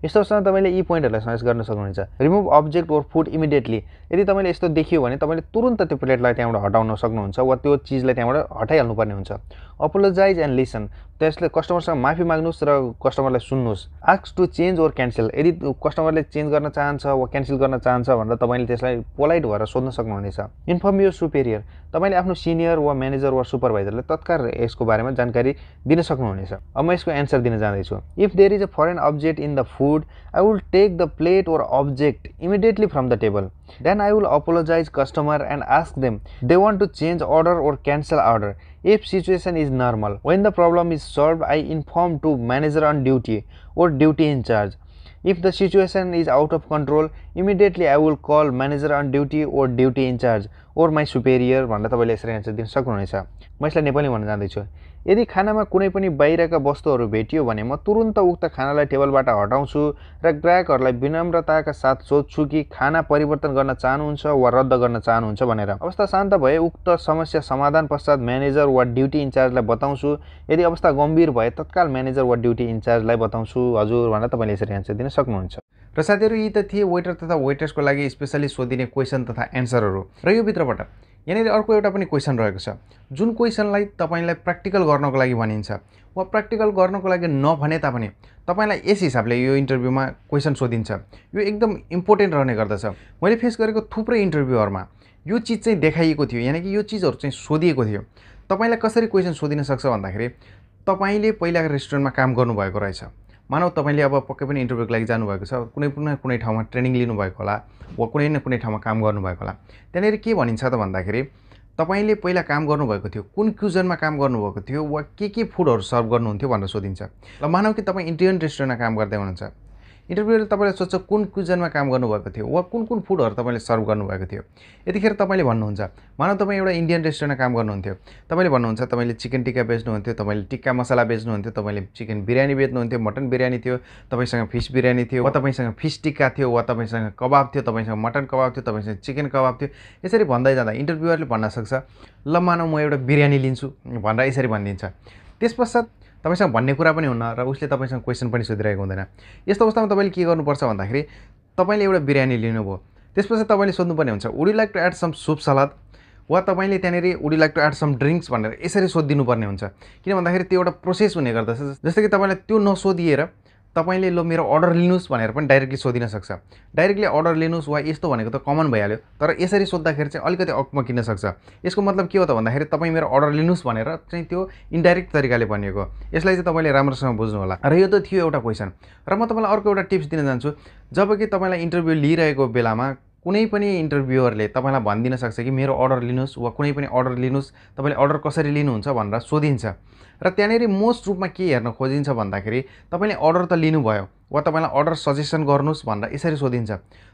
यस्तो अवस्थामा तपाईले यी पोइन्टहरुलाई समावेश गर्न सक्नुहुन्छ। रिमुभ अब्जेक्ट ओर फुड इमिडिएटली यदि तपाईले यस्तो देखियो भने तपाईले तुरुन्त त्यो प्लेटलाई त्यहाँबाट हटाउन सक्नुहुन्छ वा त्यो चीजलाई त्यहाँबाट हटाइहाल्नु पर्ने हुन्छ। अपोलोजाइज एन्ड लिसन त्यसले कस्टमरसँग माफी माग्नुस् र कस्टमरलाई सुन्नुस्। Ask to change or cancel यदि कस्टमरले चेन्ज गर्न चाहन्छ वा क्यान्सल गर्न चाहन्छ भनेर तपाईले त्यसलाई पोलाइट भएर सोध्न सक्नुहुनेछ। इन्फर्म योर सुपेरियर तपाईले आफ्नो सिनियर वा म्यानेजर वा सुपरभाइजरलाई तत्काल यसको बारेमा जानकारी दिन सक्नुहुनेछ। अब म यसको एन्सर दिन जाँदैछु। If there is a foreign object in the food I will take the plate or object immediately from the table. Then I will apologize customer and ask them they want to change order or cancel order. If situation is normal, when the problem is solved, I inform to manager on duty or duty in charge. If the situation is out of control, immediately I will call manager on duty or duty in charge or my superior भनेर तपाईले यसरी answer दिन सक्नुहुनेछ। म यसलाई नेपालीमा भन्न जाँदैछु। यदि खानामा कुनै पनि बाहिरका वस्तुहरू भेटियो भने म तुरुन्त उक्त खानालाई टेबलबाट हटाउँछु र ग्राहकहरूलाई विनम्रताका साथ सोध्छु कि खाना परिवर्तन गर्न चाहनुहुन्छ वा रद्द गर्न चाहनुहुन्छ भनेर। अवस्था शान्त भए उक्त समस्या समाधान पश्चात म्यानेजर वा ड्युटी इन्चार्जलाई बताउँछु। यदि अवस्था गम्भीर भए तत्काल म्यानेजर वा ड्युटी इन्चार्जलाई बताउँछु हजुर भनेर तपाईले यसरी एन्सर दिन सक्नुहुन्छ। र साथीहरु यी त थिए वेटर तथा वेट्रेसको लागि स्पेशली सोधिने क्वेशन तथा एन्सरहरू। र यो भित्रबाट यहाँनिर अर्को एउटा पनि क्वेशन रहेको छ जुन क्वेशनलाई तपाईलाई प्र्याक्टिकल गर्नको लागि भनिन्छ वा प्र्याक्टिकल गर्नको लागि नभने तापनि तपाईलाई यस हिसाबले यो इन्टरभ्यूमा क्वेशन सोधिन्छ। यो एकदम इम्पोर्टेन्ट रहने गर्दछ। मैले फेस गरेको थुप्रै इन्टरभ्यूहरुमा यो चीज चाहिँ देखाइएको थियो यानी कि यो चीजहरु चाहिँ सोधिएको थियो। तपाईलाई कसरी क्वेशन सोधिन सक्छ भन्दाखेरि तपाईले पहिला रेस्टुरेन्टमा काम गर्नुभएको रहेछ। मानौ तपाईले अब पक्कै पनि इन्टरभ्यूको लागि जानु भएको छ कुनै ठाउँमा ट्रेनिङ लिनु भएको होला वा कुनै न कुनै ठाउँमा काम गर्नु भएको होला। त्यनेर के भनिन्छ त भन्दाखेरि तपाईले पहिला काम गर्नुभएको थियो कुन क्युजनमा काम गर्नुभएको थियो वा के फुडहरु सर्भ गर्नुहुन्थ्यो भनेर सोधिन्छ। ल मानौ कि तपाई इन्डियन रेस्टुरेन्टमा काम गर्दै हुनुहुन्छ। इन्टरभ्यूले तपाईले सोध्छ कुन क्युजनमा काम गर्नुभएको थियो वा कुन फुडहरु तपाईले सर्भ गर्नुभएको थियो। यतिखेर तपाईले भन्नुहुन्छ मानौ तपाई एउटा इन्डियन रेस्टुरेन्टमा काम गर्नुहुन्थ्यो। तपाईले भन्नुहुन्छ तपाईले चिकन टिक्का बेच्नुहुन्थ्यो तपाईले टिक्का मसला बेच्नुहुन्थ्यो तपाईले चिकन बिरयानी बेच्नुहुन्थ्यो मटन बिरयानी थियो तपाईसँग फिश बिरयानी थियो वा तपाईसँग फिश टिक्का थियो वा तपाईसँग कबाब थियो तपाईसँग मटन कबाब थियो तपाईसँग चिकन कबाब थियो। यसरी भन्दै जाँदा इन्टरभ्युअरले भन्न सक्छ ल मानौ म एउटा बिरयानी लिन्छु भनेर यसरी भनिदिन्छ। त्यसपश्चात तपाईसँग भन्ने कुरा पनि हुन्न र उसले तपाईसँग क्वेशन पनि सोधिरहेको हुँदैन। यस्तो अवस्थामा तपाईले के गर्नुपर्छ भन्दाखेरि तपाईले एउटा बिरयानी लिनुभयो। त्यसपछि तपाईले सोध्नुपर्ने हुन्छ would you like to add some soup salad वा तपाईले त्यनेरी would you like to add some drinks भनेर यसरी सोधिदिनु पर्ने हुन्छ। किन भन्दाखेरि त्यो एउटा प्रोसेस हुने गर्दछ। जस्तै कि तपाईलाई त्यो नसोधिएर तपाईले लो मेरो अर्डर लिनुस् भनेर पनि डाइरेक्टली सोधिन सक्छ। डाइरेक्टली अर्डर लिनुस् वा यस्तो भनेको त कमन भइहाल्यो तर यसरी सोध्दाखेरि चाहिँ अलिकति अकमकिन सक्छ। यसको मतलब के हो त भन्दाखेरि तपाई मेरो अर्डर लिनुस् भनेर चाहिँ त्यो इन्डाइरेक्ट तरिकाले भनिएको। यसलाई चाहिँ तपाईले राम्रोसँग बुझ्नु होला। र यो त थियो एउटा क्वेशन। र म तपाईलाई अर्को एउटा टिप्स दिन चाहन्छु। जब कि तपाईलाई इन्टरभ्यु लिइरहेको बेलामा कुनै पनि इन्टरभ्युअरले तपाईलाई भनिदिन सक्छ कि मेरो अर्डर लिनुहोस् वा कुनै पनि अर्डर लिनुहोस्, तपाईले अर्डर कसरी लिनुहुन्छ भनेर सोधिन्छ। र त्यहाँनेरि मोस्ट रूपमा के हेर्न खोजिन्छ भन्दाखेरि तपाईले अर्डर त लिनुभयो वा तपाईलाई अर्डर सजेसन गर्नुहोस् भनेर यसरी सोधिन्छ।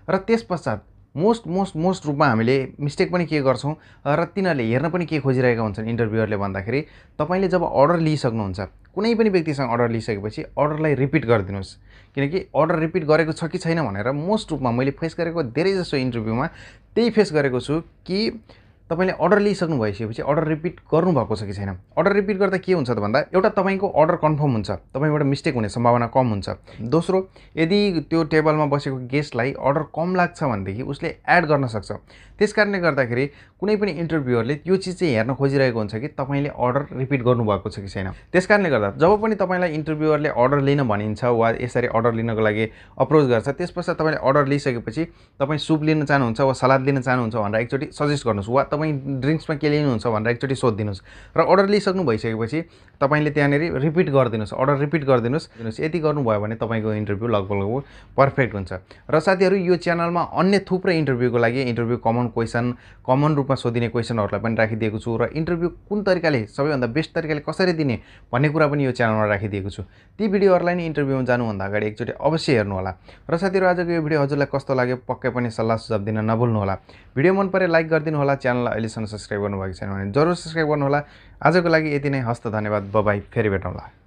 र त्यसपश्चात मोस्ट रूपमा हामीले मिस्टेक पनि के गर्छौँ र तिनीहरूले हेर्न पनि के खोजिरहेका हुन्छन् इन्टरभ्युअरले भन्दाखेरि तपाईले जब अर्डर लिइसक्नुहुन्छ, कुनै पनि व्यक्तिसँग अर्डर लिइसकेपछि अर्डरलाई रिपिट गरिदिनुहोस्। किनकि अर्डर रिपिट गरेको छ कि छैन भनेर मोस्ट रूपमा मैले फेस गरेको धेरैजसो इन्टरभ्यूमा त्यही फेस गरेको छु कि तपाईले अर्डर लिइसक्नु भइसकेपछि अर्डर रिपिट गर्नुभएको छ कि छैन। अर्डर रिपिट गर्दा के हुन्छ त भन्दा एउटा तपाईको अर्डर कन्फर्म हुन्छ, तपाईबाट मिस्टेक हुने सम्भावना कम हुन्छ। दोस्रो, यदि त्यो टेबलमा बसेको गेस्टलाई अर्डर कम लाग्छ भनेदेखि उसले एड गर्न सक्छ। त्यसकारणले गर्दाखेरि कुनै पनि इन्टरभ्युअरले त्यो चिज चाहिँ हेर्न खोजिरहेको हुन्छ कि तपाईले अर्डर रिपिट गर्नुभएको छ कि छैन। त्यसकारणले गर्दा जब पनि तपाईलाई इन्टरभ्युअरले अर्डर लिन भनिन्छ वा यसरी अर्डर लिनको लागि अप्रोच गर्छ, त्यसपश्चात तपाईले अर्डर लिइसकेपछि तपाई सुप लिन चाहनुहुन्छ वा सलाद लिन चाहनुहुन्छ भनेर एकचोटि सजेस्ट गर्नुहोस् वा तपाईं ड्रिङ्क्समा के लिनुहुन्छ भनेर एकचोटि सोधिदिनुहोस्। र अर्डर लिइसक्नु भइसकेपछि तपाईले त्यहाँनेरि रिपिट गरिदिनुहोस्, अर्डर रिपिट गरिदिनुहोस्। यति गर्नुभयो भने तपाईको इन्टरभ्यू लगभग पर्फेक्ट हुन्छ। र साथीहरू, यो च्यानलमा अन्य थुप्रै इन्टरभ्यूको लागि इन्टरभ्यू कमन क्वेसन, कमन रूपमा सोधिने क्वेसनहरूलाई पनि राखिदिएको छु र इन्टरभ्यू कुन तरिकाले सबैभन्दा बेस्ट तरिकाले कसरी दिने भन्ने कुरा पनि यो च्यानलमा राखिदिएको छु। ती भिडियोहरूलाई नि इन्टरभ्यूमा जानुभन्दा अगाडि एकचोटि अवश्य हेर्नु होला। र साथीहरू, आजको यो भिडियो हजुरलाई कस्तो लाग्यो पक्कै पनि सल्लाह सुझाव दिन नभुल्नु होला। भिडियो मन परे लाइक गरिदिनु होला, च्यानललाई अहिलेसम्म सब्स्क्राइब गर्नुभएको छैन भने जरुर सब्स्क्राइब गर्नु होला। आजको लागि यति नै, हस्त, धन्यवाद, बाइ बाइ, फेरि भेटौँला।